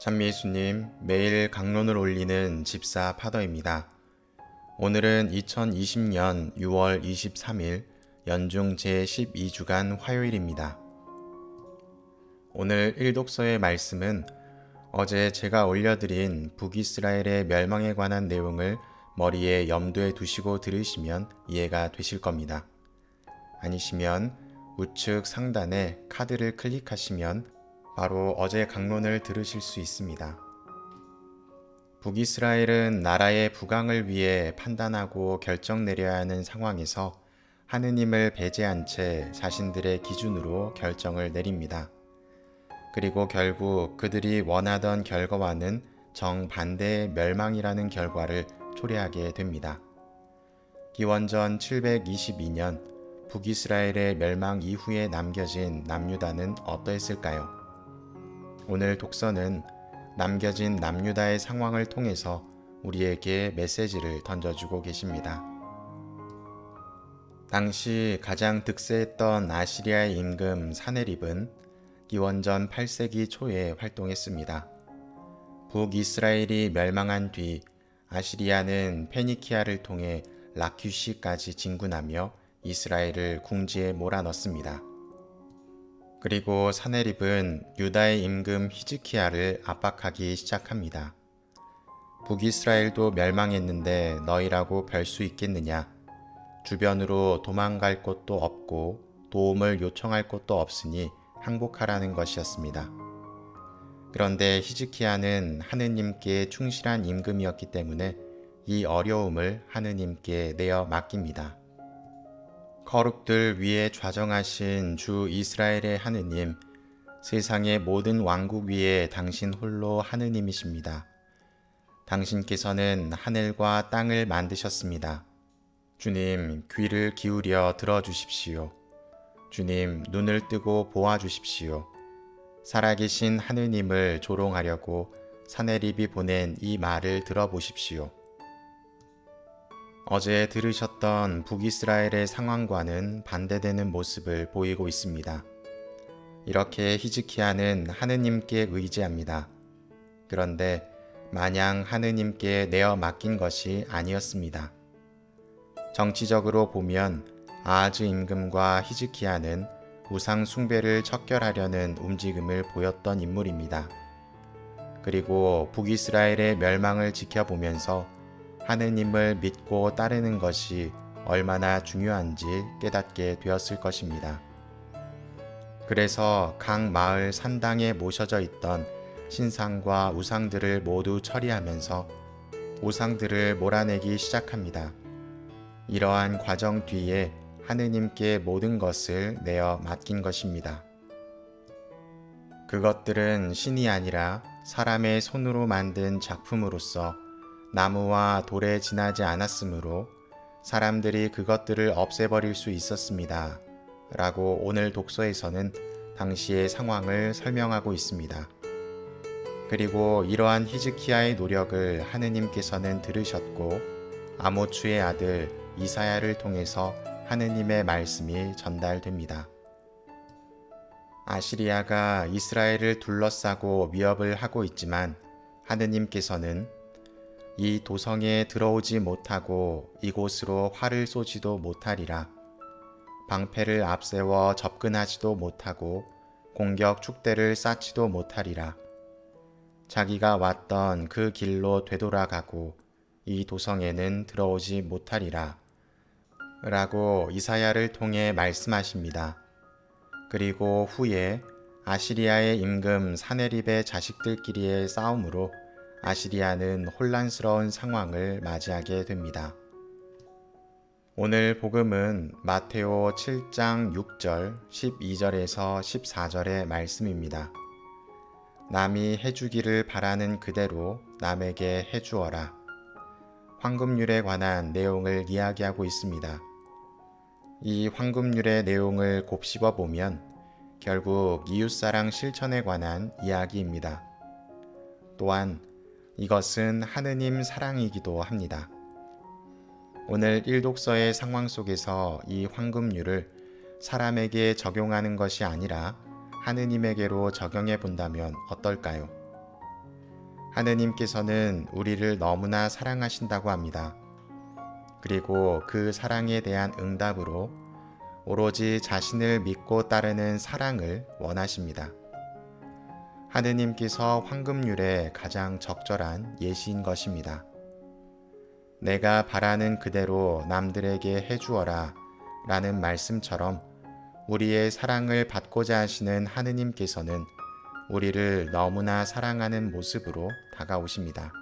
찬미예수님, 매일 강론을 올리는 집사 파더입니다. 오늘은 2020년 6월 23일 연중 제12주간 화요일입니다. 오늘 일독서의 말씀은 어제 제가 올려드린 북이스라엘의 멸망에 관한 내용을 머리에 염두에 두시고 들으시면 이해가 되실 겁니다. 아니시면 우측 상단에 카드를 클릭하시면 바로 어제 강론을 들으실 수 있습니다. 북이스라엘은 나라의 부강을 위해 판단하고 결정 내려야 하는 상황에서 하느님을 배제한 채 자신들의 기준으로 결정을 내립니다. 그리고 결국 그들이 원하던 결과와는 정반대의 멸망이라는 결과를 초래하게 됩니다. 기원전 722년 북이스라엘의 멸망 이후에 남겨진 남유다는 어떠했을까요? 오늘 독서는 남겨진 남유다의 상황을 통해서 우리에게 메시지를 던져주고 계십니다. 당시 가장 득세했던 아시리아의 임금 사네립은 기원전 8세기 초에 활동했습니다. 북이스라엘이 멸망한 뒤 아시리아는 페니키아를 통해 라큐시까지 진군하며 이스라엘을 궁지에 몰아넣습니다. 그리고 사네립은 유다의 임금 히즈키야를 압박하기 시작합니다. 북이스라엘도 멸망했는데 너희라고 별 수 있겠느냐? 주변으로 도망갈 곳도 없고 도움을 요청할 곳도 없으니 항복하라는 것이었습니다. 그런데 히즈키야는 하느님께 충실한 임금이었기 때문에 이 어려움을 하느님께 내어 맡깁니다. 거룩들 위에 좌정하신 주 이스라엘의 하느님, 세상의 모든 왕국 위에 당신 홀로 하느님이십니다. 당신께서는 하늘과 땅을 만드셨습니다. 주님, 귀를 기울여 들어주십시오. 주님, 눈을 뜨고 보아주십시오. 살아계신 하느님을 조롱하려고 사네립이 보낸 이 말을 들어보십시오. 어제 들으셨던 북이스라엘의 상황과는 반대되는 모습을 보이고 있습니다. 이렇게 히즈키야는 하느님께 의지합니다. 그런데 마냥 하느님께 내어 맡긴 것이 아니었습니다. 정치적으로 보면 아하즈 임금과 히즈키야는 우상 숭배를 척결하려는 움직임을 보였던 인물입니다. 그리고 북이스라엘의 멸망을 지켜보면서 하느님을 믿고 따르는 것이 얼마나 중요한지 깨닫게 되었을 것입니다. 그래서 각 마을 산당에 모셔져 있던 신상과 우상들을 모두 처리하면서 우상들을 몰아내기 시작합니다. 이러한 과정 뒤에 하느님께 모든 것을 내어 맡긴 것입니다. 그것들은 신이 아니라 사람의 손으로 만든 작품으로서 나무와 돌에 지나지 않았으므로 사람들이 그것들을 없애버릴 수 있었습니다. 라고 오늘 독서에서는 당시의 상황을 설명하고 있습니다. 그리고 이러한 히즈키야의 노력을 하느님께서는 들으셨고 아모츠의 아들 이사야를 통해서 하느님의 말씀이 전달됩니다. 아시리아가 이스라엘을 둘러싸고 위협을 하고 있지만 하느님께서는 이 도성에 들어오지 못하고 이곳으로 활을 쏘지도 못하리라. 방패를 앞세워 접근하지도 못하고 공격 축대를 쌓지도 못하리라. 자기가 왔던 그 길로 되돌아가고 이 도성에는 들어오지 못하리라. 라고 이사야를 통해 말씀하십니다. 그리고 후에 아시리아의 임금 사네립의 자식들끼리의 싸움으로 아시리아는 혼란스러운 상황을 맞이하게 됩니다. 오늘 복음은 마테오 7장 6절, 12절에서 14절의 말씀입니다. 남이 해주기를 바라는 그대로 남에게 해주어라. 황금률에 관한 내용을 이야기하고 있습니다. 이 황금률의 내용을 곱씹어 보면 결국 이웃사랑 실천에 관한 이야기입니다. 또한 이것은 하느님 사랑이기도 합니다. 오늘 일독서의 상황 속에서 이 황금률을 사람에게 적용하는 것이 아니라 하느님에게로 적용해 본다면 어떨까요? 하느님께서는 우리를 너무나 사랑하신다고 합니다. 그리고 그 사랑에 대한 응답으로 오로지 자신을 믿고 따르는 사랑을 원하십니다. 하느님께서 황금률에 가장 적절한 예시인 것입니다. 내가 바라는 그대로 남들에게 해주어라 라는 말씀처럼 우리의 사랑을 받고자 하시는 하느님께서는 우리를 너무나 사랑하는 모습으로 다가오십니다.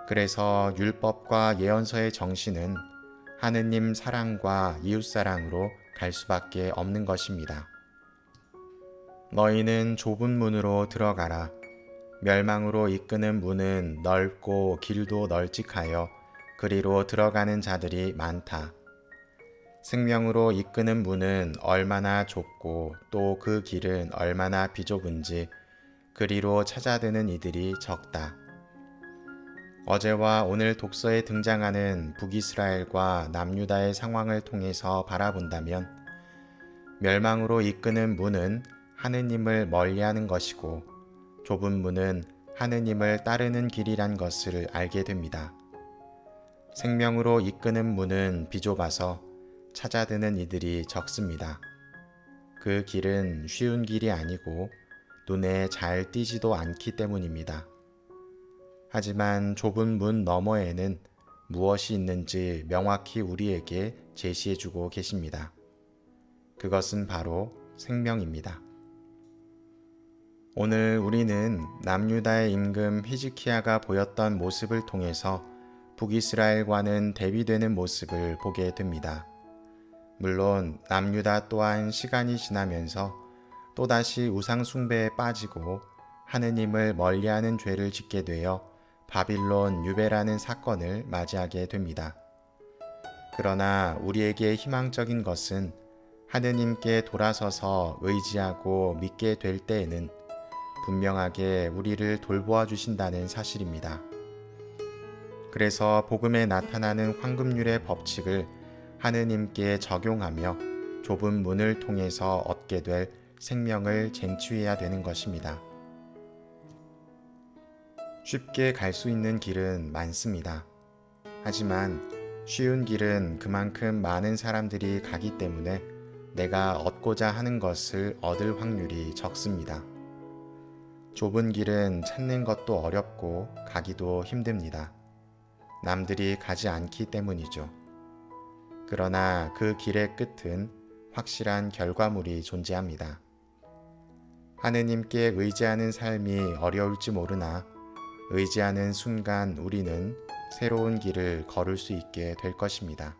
그래서 율법과 예언서의 정신은 하느님 사랑과 이웃사랑으로 갈 수밖에 없는 것입니다. 너희는 좁은 문으로 들어가라. 멸망으로 이끄는 문은 넓고 길도 널찍하여 그리로 들어가는 자들이 많다. 생명으로 이끄는 문은 얼마나 좁고 또 그 길은 얼마나 비좁은지 그리로 찾아드는 이들이 적다. 어제와 오늘 독서에 등장하는 북이스라엘과 남유다의 상황을 통해서 바라본다면 멸망으로 이끄는 문은 하느님을 멀리하는 것이고 좁은 문은 하느님을 따르는 길이란 것을 알게 됩니다. 생명으로 이끄는 문은 비좁아서 찾아드는 이들이 적습니다. 그 길은 쉬운 길이 아니고 눈에 잘 띄지도 않기 때문입니다. 하지만 좁은 문 너머에는 무엇이 있는지 명확히 우리에게 제시해주고 계십니다. 그것은 바로 생명입니다. 오늘 우리는 남유다의 임금 히즈키야가 보였던 모습을 통해서 북이스라엘과는 대비되는 모습을 보게 됩니다. 물론 남유다 또한 시간이 지나면서 또다시 우상숭배에 빠지고 하느님을 멀리하는 죄를 짓게 되어 바빌론 유배라는 사건을 맞이하게 됩니다. 그러나 우리에게 희망적인 것은 하느님께 돌아서서 의지하고 믿게 될 때에는 분명하게 우리를 돌보아 주신다는 사실입니다. 그래서 복음에 나타나는 황금률의 법칙을 하느님께 적용하며 좁은 문을 통해서 얻게 될 생명을 쟁취해야 되는 것입니다. 쉽게 갈 수 있는 길은 많습니다. 하지만 쉬운 길은 그만큼 많은 사람들이 가기 때문에 내가 얻고자 하는 것을 얻을 확률이 적습니다. 좁은 길은 찾는 것도 어렵고 가기도 힘듭니다. 남들이 가지 않기 때문이죠. 그러나 그 길의 끝은 확실한 결과물이 존재합니다. 하느님께 의지하는 삶이 어려울지 모르나 의지하는 순간 우리는 새로운 길을 걸을 수 있게 될 것입니다.